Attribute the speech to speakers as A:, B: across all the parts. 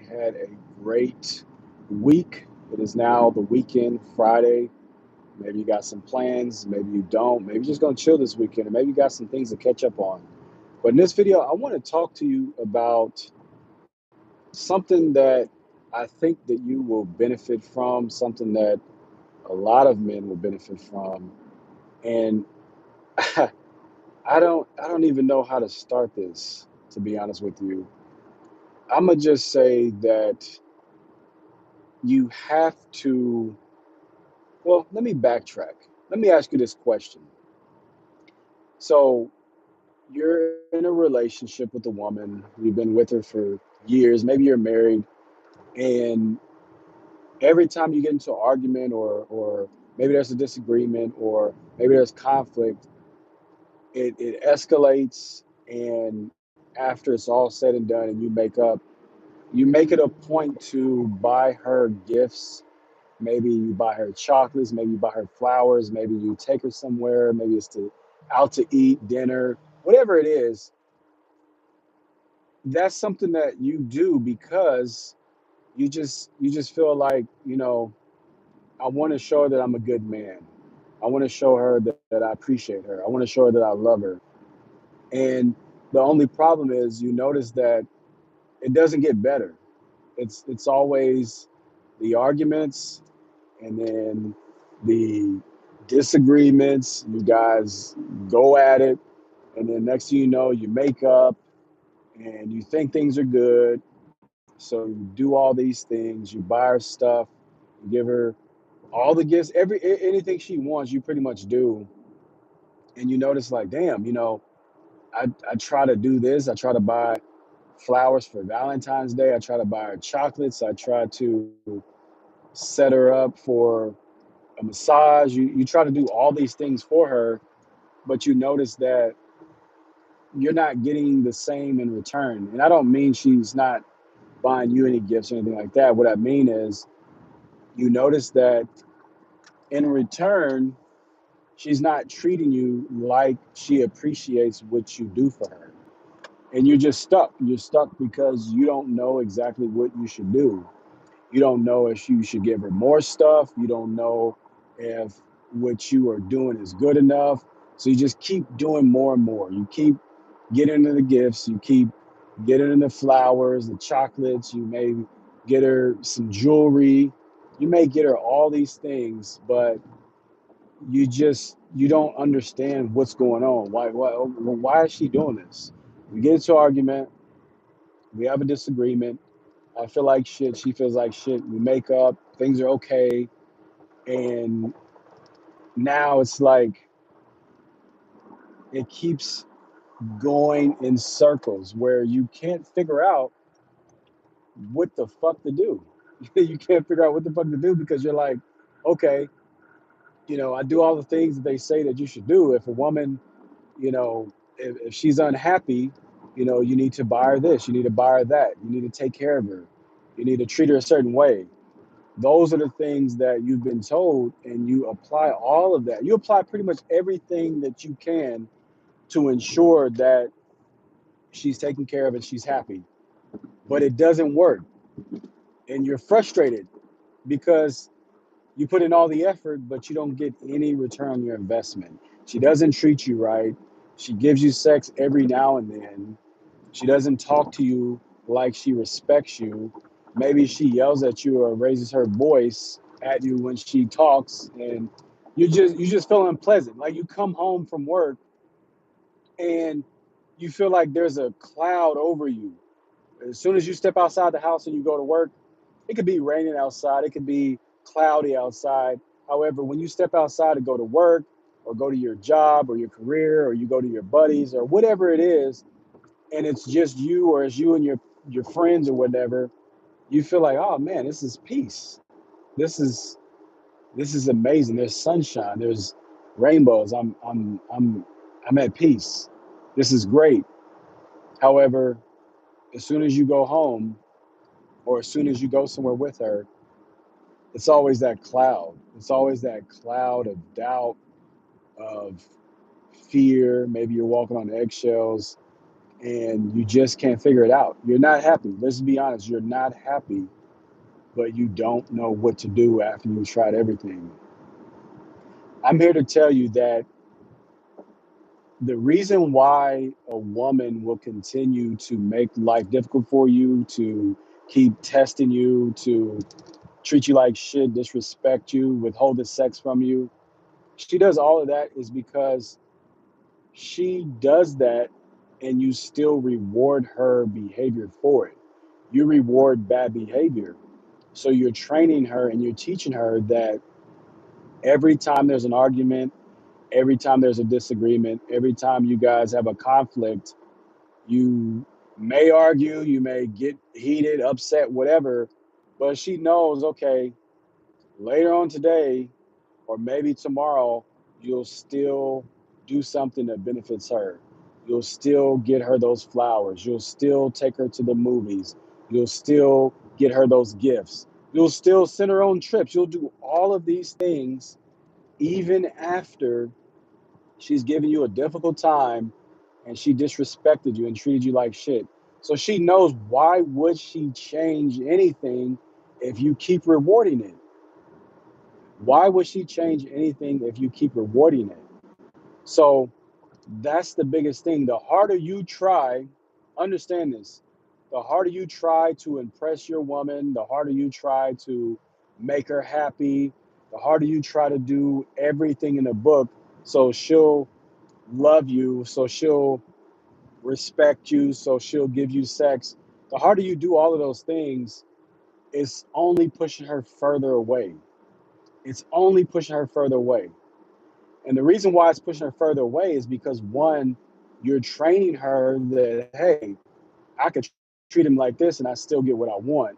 A: had a great week. It is now the weekend, Friday. Maybe you got some plans, maybe you don't. Maybe you're just gonna chill this weekend, and maybe you got some things to catch up on. But in this video, I want to talk to you about something that I think that you will benefit from, something that a lot of men will benefit from. And I don't even know how to start this, to be honest with you. I'm gonna just say that you have to, well, let me backtrack. Let me ask you this question. So, you're in a relationship with a woman, you've been with her for years, maybe you're married, and every time you get into an argument or maybe there's a disagreement or maybe there's conflict, it escalates, and after it's all said and done and you make it a point to buy her gifts. Maybe you buy her chocolates, maybe you buy her flowers, maybe you take her somewhere, maybe it's to out to eat dinner, whatever it is. That's something that you do because you just feel like, I want to show her that I'm a good man. I want to show her that I appreciate her. I want to show her that I love her. And the only problem is you notice that it doesn't get better. It's always the arguments and then the disagreements. You guys go at it, and then next thing you know, you make up and you think things are good. So you do all these things. You buy her stuff, you give her all the gifts, anything she wants, you pretty much do. And you notice, like, damn, I try to do this. I try to buy flowers for Valentine's Day. I try to buy her chocolates. I try to set her up for a massage. You try to do all these things for her, but you notice that you're not getting the same in return. And I don't mean she's not buying you any gifts or anything like that. What I mean is you notice that in return, she's not treating you like she appreciates what you do for her. And you're just stuck. You're stuck because you don't know exactly what you should do. You don't know if you should give her more stuff. You don't know if what you are doing is good enough. So you just keep doing more and more. You keep getting into the gifts. You keep getting into the flowers, the chocolates. You may get her some jewelry. You may get her all these things, but you don't understand what's going on. Why is she doing this? We get into an argument. We have a disagreement. I feel like shit. She feels like shit. We make up. Things are okay. And now it's like it keeps going in circles where you can't figure out what the fuck to do. You can't figure out what the fuck to do because you're like, okay, I do all the things that they say that you should do. If a woman, if she's unhappy, you need to buy her this, you need to buy her that, you need to take care of her, you need to treat her a certain way. Those are the things that you've been told, and you apply all of that. You apply pretty much everything that you can to ensure that she's taken care of and she's happy. But it doesn't work. And you're frustrated because you put in all the effort, but you don't get any return on your investment. She doesn't treat you right. She gives you sex every now and then. She doesn't talk to you like she respects you. Maybe she yells at you or raises her voice at you when she talks, and you just feel unpleasant. Like you come home from work and you feel like there's a cloud over you. As soon as you step outside the house and you go to work, it could be raining outside, it could be cloudy outside. However, when you step outside to go to work or go to your job or your career or you go to your buddies or whatever it is, and it's just you or it's you and your friends or whatever, you feel like, oh man, this is peace. This is this is amazing. There's sunshine. There's rainbows. I'm at peace. This is great. However, as soon as you go home or as soon as you go somewhere with her, it's always that cloud. It's always that cloud of doubt, of fear. Maybe you're walking on eggshells. and you just can't figure it out. You're not happy. Let's be honest. You're not happy, but you don't know what to do after you've tried everything. I'm here to tell you that the reason why a woman will continue to make life difficult for you, to keep testing you, to treat you like shit, disrespect you, withhold the sex from you, she does all of that is because she does that and you still reward her behavior for it. You reward bad behavior. So you're training her and you're teaching her that every time there's an argument, every time there's a disagreement, every time you guys have a conflict, you may argue, you may get heated, upset, whatever, but she knows, okay, later on today or maybe tomorrow, you'll still do something that benefits her. You'll still get her those flowers. You'll still take her to the movies. You'll still get her those gifts. You'll still send her on trips. You'll do all of these things even after she's given you a difficult time and she disrespected you and treated you like shit. So she knows, why would she change anything if you keep rewarding it? Why would she change anything if you keep rewarding it? So that's the biggest thing. The harder you try, understand this, the harder you try to impress your woman, the harder you try to make her happy, the harder you try to do everything in the book so she'll love you, so she'll respect you, so she'll give you sex. The harder you do all of those things, it's only pushing her further away. It's only pushing her further away. And the reason why it's pushing her further away is because, one, you're training her that, hey, I could treat him like this and I still get what I want.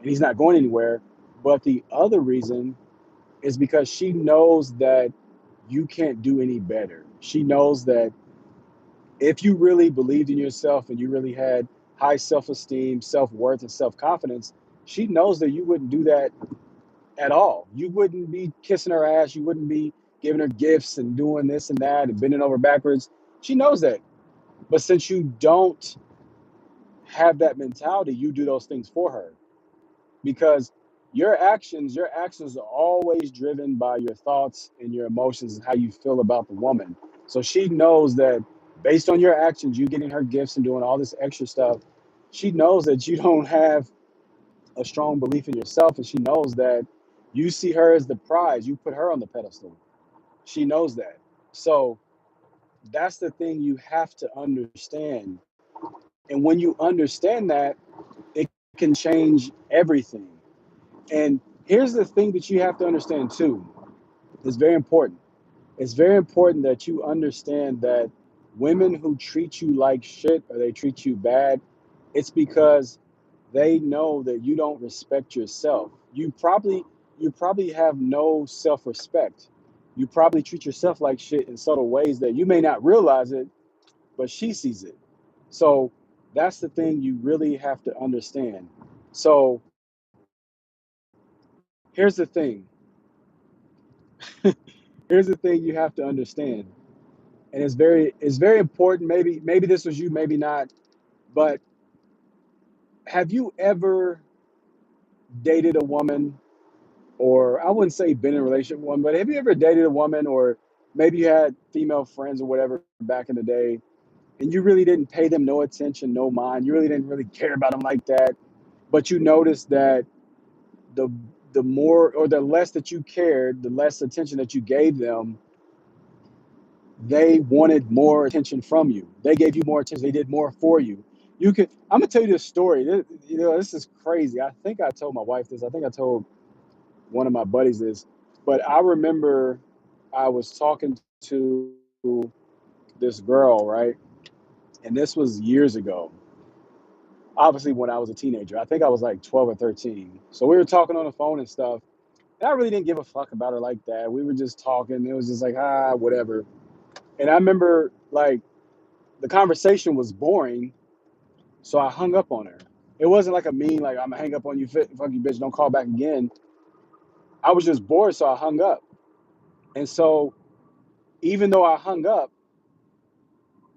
A: And he's not going anywhere. But the other reason is because she knows that you can't do any better. She knows that if you really believed in yourself and you really had high self esteem, self worth, and self confidence, she knows that you wouldn't do that at all. You wouldn't be kissing her ass. You wouldn't be giving her gifts and doing this and that and bending over backwards. She knows that. But since you don't have that mentality, you do those things for her because your actions are always driven by your thoughts and your emotions and how you feel about the woman. So she knows that based on your actions, you getting her gifts and doing all this extra stuff, she knows that you don't have a strong belief in yourself, and she knows that you see her as the prize. You put her on the pedestal. She knows that. So that's the thing you have to understand. And when you understand that, it can change everything. And here's the thing that you have to understand too. It's very important. It's very important that you understand that women who treat you like shit or they treat you bad, it's because they know that you don't respect yourself. You probably have no self-respect. You probably treat yourself like shit in subtle ways that you may not realize it, but she sees it. So that's the thing you really have to understand. So here's the thing. Here's the thing you have to understand. And it's very important. Maybe this was you, maybe not. But have you ever dated a woman, or I wouldn't say been in a relationship with one, but have you ever dated a woman, or maybe you had female friends or whatever back in the day, and you really didn't pay them no attention, no mind. You really didn't really care about them like that, but you noticed that the the more or the less that you cared, the less attention that you gave them, they wanted more attention from you. They gave you more attention. They did more for you. You could. I'm gonna tell you this story. This is crazy. I think I told my wife this. I think I told one of my buddies this. But I remember I was talking to this girl, right? And this was years ago. Obviously, when I was a teenager, I think I was like 12 or 13. So we were talking on the phone and stuff. And I really didn't give a fuck about her like that. We were just talking. It was just like, whatever. And I remember like the conversation was boring, so I hung up on her. It wasn't like a mean, like, I'm gonna hang up on you, fuck you, bitch, don't call back again. I was just bored, so I hung up. And so, even though I hung up,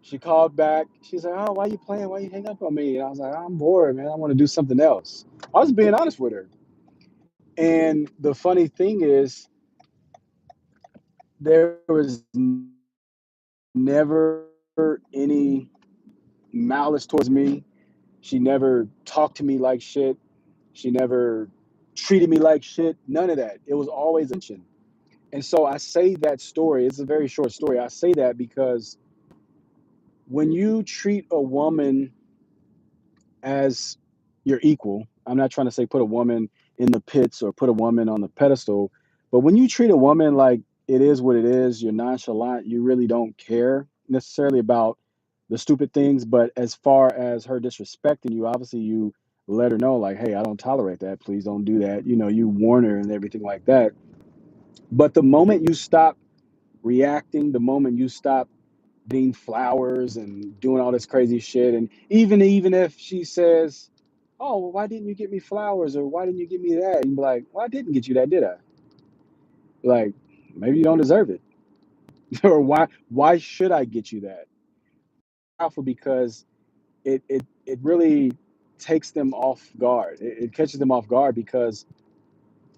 A: She called back. She's like, "Oh, why you playing? Why you hang up on me?" And I was like, "I'm bored, man. I want to do something else." I was being honest with her. And the funny thing is, there was never any malice towards me. She never talked to me like shit. She never treated me like shit. None of that. It was always attention. And so I say that story. It's a very short story. I say that because when you treat a woman as your equal, I'm not trying to say put a woman in the pits or put a woman on the pedestal, but when you treat a woman like it is what it is, you're nonchalant, you really don't care necessarily about the stupid things, but as far as her disrespecting you, obviously you let her know, like, hey, I don't tolerate that. Please don't do that. You know, you warn her and everything like that. But the moment you stop reacting, the moment you stop being flowers and doing all this crazy shit, and even if she says, "Oh, well, why didn't you get me flowers?" or "Why didn't you get me that?" and be like, "Well, I didn't get you that, did I?" Like, maybe you don't deserve it, or why should I get you that? Powerful because it really takes them off guard. It catches them off guard because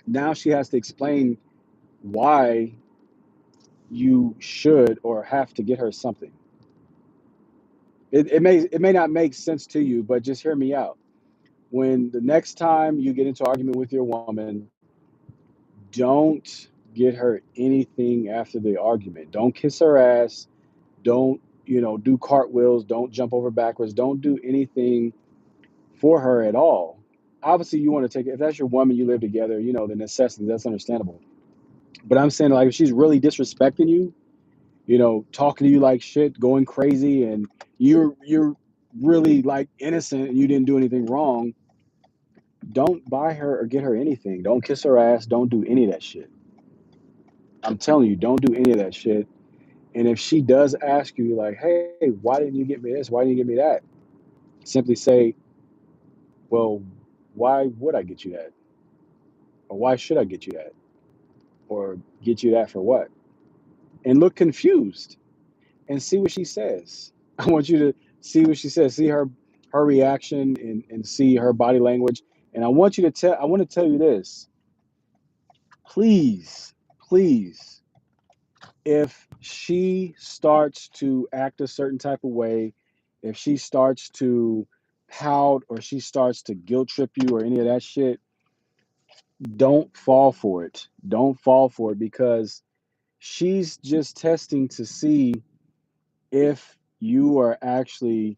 A: now she has to explain why you should or have to get her something. It may not make sense to you, but just hear me out. When the next time you get into argument with your woman, don't get her anything after the argument. Don't kiss her ass. Don't, do cartwheels. Don't jump over backwards. Don't do anything for her at all. Obviously, you want to take it. If that's your woman, you live together, the necessity, that's understandable. But I'm saying, like, if she's really disrespecting you, talking to you like shit, going crazy, and you're really like innocent and you didn't do anything wrong, don't buy her or get her anything. Don't kiss her ass. Don't do any of that shit. I'm telling you, don't do any of that shit. And if she does ask you, like, hey, why didn't you get me this? Why didn't you get me that? Simply say, well, why would I get you that? Or why should I get you that? Or get you that for what? And look confused and see what she says. I want you to see what she says, see her reaction and see her body language. And I want to tell you this. Please, please, if she starts to act a certain type of way, if she starts to pout or she starts to guilt trip you or any of that shit, don't fall for it. Don't fall for it because she's just testing to see if you are actually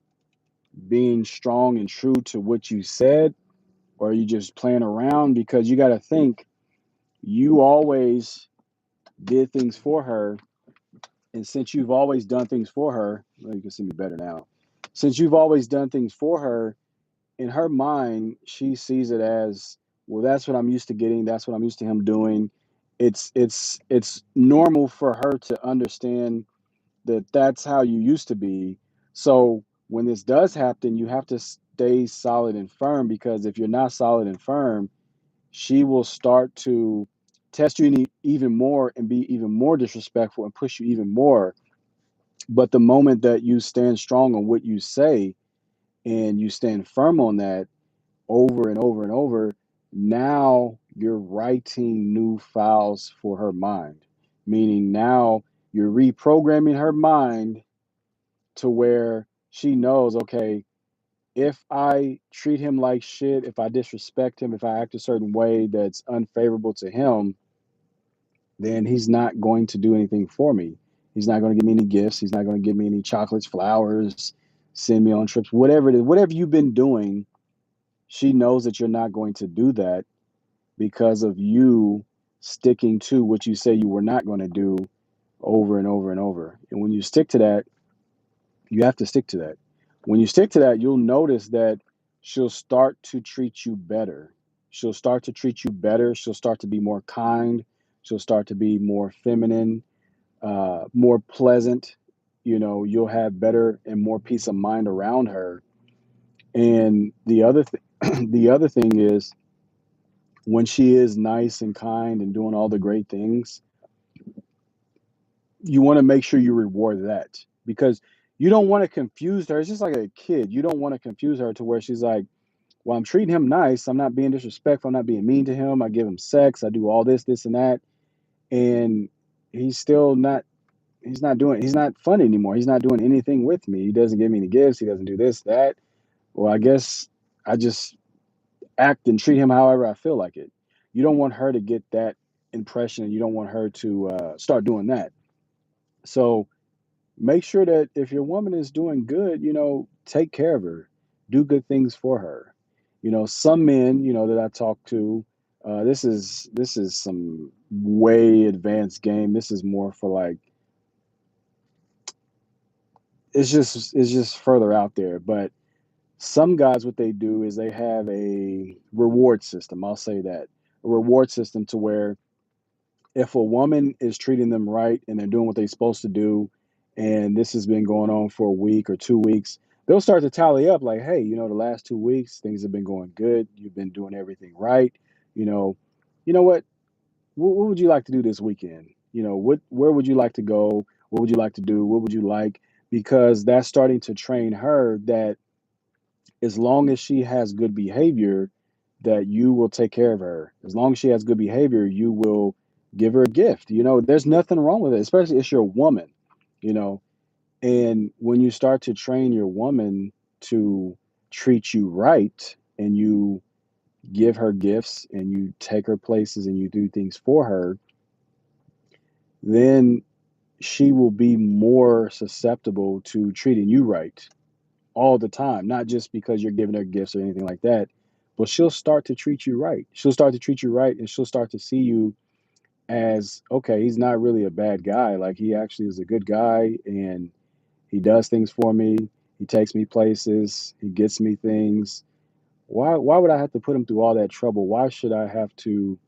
A: being strong and true to what you said or are you just playing around because you got to think you always did things for her. And since you've always done things for her, well, you can see me better now. Since you've always done things for her, in her mind, she sees it as, well, that's what I'm used to getting. That's what I'm used to him doing. It's normal for her to understand that that's how you used to be. So when this does happen, you have to stay solid and firm because if you're not solid and firm, she will start to test you even more and be even more disrespectful and push you even more. But the moment that you stand strong on what you say and you stand firm on that over and over and over, now you're writing new files for her mind. Meaning now you're reprogramming her mind to where she knows, okay, if I treat him like shit, if I disrespect him, if I act a certain way that's unfavorable to him, then he's not going to do anything for me. He's not going to give me any gifts. He's not going to give me any chocolates, flowers, send me on trips, whatever it is, whatever you've been doing. She knows that you're not going to do that because of you sticking to what you say you were not going to do over and over and over. And when you stick to that, you have to stick to that. When you stick to that, you'll notice that she'll start to treat you better. She'll start to treat you better. She'll start to be more kind. She'll start to be more feminine, more pleasant. You'll have better and more peace of mind around her. And the other thing is when she is nice and kind and doing all the great things, you want to make sure you reward that because You don't want to confuse her. It's just like a kid. You don't want to confuse her to where she's like, well, I'm treating him nice. I'm not being disrespectful. I'm not being mean to him. I give him sex. I do all this, and that. And he's still not, he's not fun anymore. He's not doing anything with me. He doesn't give me any gifts. He doesn't do this, that. Well, I guess I just act and treat him however I feel like it. You don't want her to get that impression. You don't want her to start doing that. So make sure that if your woman is doing good, take care of her, do good things for her. Some men, that I talk to, this is some way advanced game. This is more for like, it's just further out there. But some guys, what they do is they have a reward system. I'll say that, a reward system to where if a woman is treating them right and they're doing what they're supposed to do, and this has been going on for a week or 2 weeks, they'll start to tally up like, hey, the last 2 weeks things have been going good. You've been doing everything right. You know, you know what would you like to do this weekend? Where would you like to go? What would you like to do? What would you like? Because that's starting to train her that as long as she has good behavior, that you will take care of her. As long as she has good behavior, you will give her a gift. There's nothing wrong with it, especially if you're a woman, you know. And when you start to train your woman to treat you right and you give her gifts and you take her places and you do things for her, then she will be more susceptible to treating you right all the time, not just because you're giving her gifts or anything like that, but she'll start to treat you right. She'll start to treat you right and she'll start to see you as, okay, he's not really a bad guy. Like, he actually is a good guy and he does things for me. He takes me places, he gets me things. Why would I have to put him through all that trouble? Why should I have to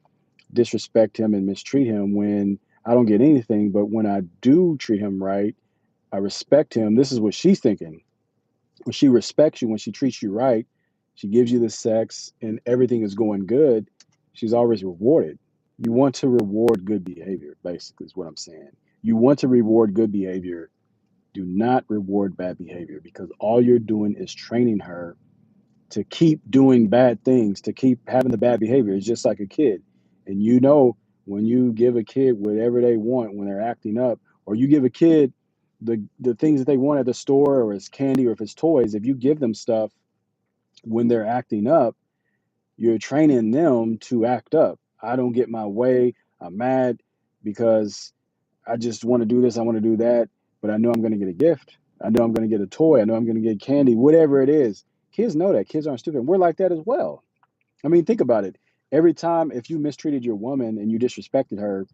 A: disrespect him and mistreat him when I don't get anything? But when I do treat him right, I respect him. This is what she's thinking. When she respects you, when she treats you right, she gives you the sex and everything is going good, she's always rewarded. You want to reward good behavior, basically, is what I'm saying. You want to reward good behavior. Do not reward bad behavior because all you're doing is training her to keep doing bad things, to keep having the bad behavior. It's just like a kid. And when you give a kid whatever they want when they're acting up, or you give a kid the things that they want at the store, or it's candy or if it's toys, if you give them stuff when they're acting up, you're training them to act up. I don't get my way. I'm mad because I just want to do this, I want to do that, but I know I'm going to get a gift. I know I'm going to get a toy. I know I'm going to get candy, whatever it is. Kids know that. Kids aren't stupid. We're like that as well. I mean, think about it. Every time if you mistreated your woman and you disrespected her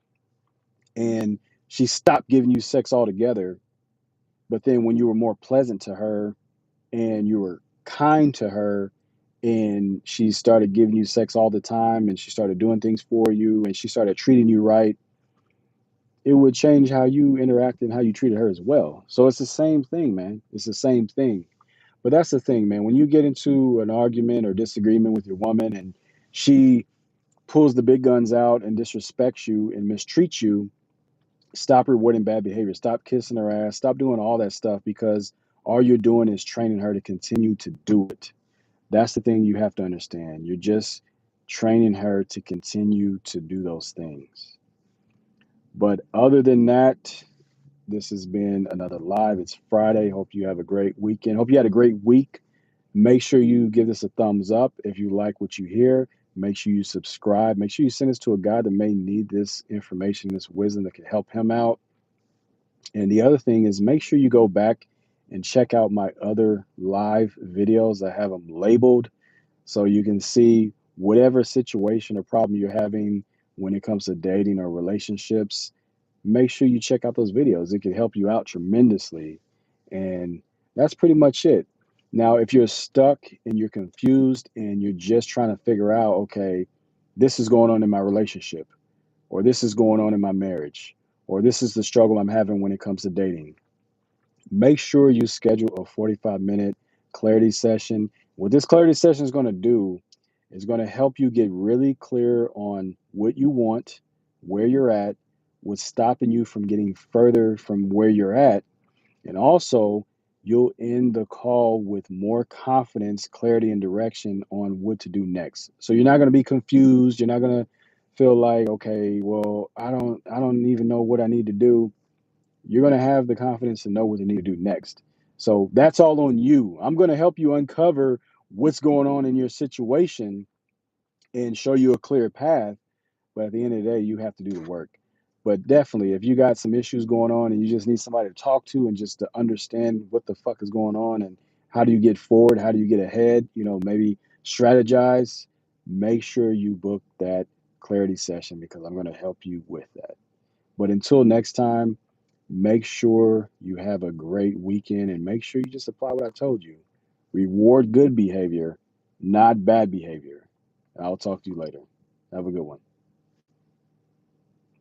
A: and she stopped giving you sex altogether, but then when you were more pleasant to her and you were kind to her and she started giving you sex all the time and she started doing things for you and she started treating you right, it would change how you interact and how you treated her as well. So it's the same thing, man. It's the same thing. But that's the thing, man. When you get into an argument or disagreement with your woman and she pulls the big guns out and disrespects you and mistreats you, stop rewarding bad behavior. Stop kissing her ass. Stop doing all that stuff because all you're doing is training her to continue to do it. That's the thing you have to understand. You're just training her to continue to do those things. But other than that, this has been another live. It's Friday. Hope you have a great weekend. Hope you had a great week. Make sure you give this a thumbs up if you like what you hear. Make sure you subscribe. Make sure you send this to a guy that may need this information, this wisdom that can help him out. And the other thing is make sure you go back and check out my other live videos. I have them labeled so you can see whatever situation or problem you're having when it comes to dating or relationships. Make sure you check out those videos. It can help you out tremendously. And that's pretty much it. Now, if you're stuck and you're confused and you're just trying to figure out, okay, this is going on in my relationship, or this is going on in my marriage, or this is the struggle I'm having when it comes to dating, make sure you schedule a 45-minute clarity session. What this clarity session is going to do is going to help you get really clear on what you want, where you're at, what's stopping you from getting further from where you're at, and also you'll end the call with more confidence, clarity, and direction on what to do next. So you're not going to be confused. You're not going to feel like, okay, well, I don't even know what I need to do. You're going to have the confidence to know what you need to do next. So that's all on you. I'm going to help you uncover what's going on in your situation and show you a clear path. But at the end of the day, you have to do the work. But definitely, if you got some issues going on and you just need somebody to talk to and just to understand what the fuck is going on and how do you get forward, how do you get ahead, maybe strategize, make sure you book that clarity session because I'm going to help you with that. But until next time, make sure you have a great weekend and make sure you just apply what I told you. Reward good behavior, not bad behavior. I'll talk to you later. Have a good one.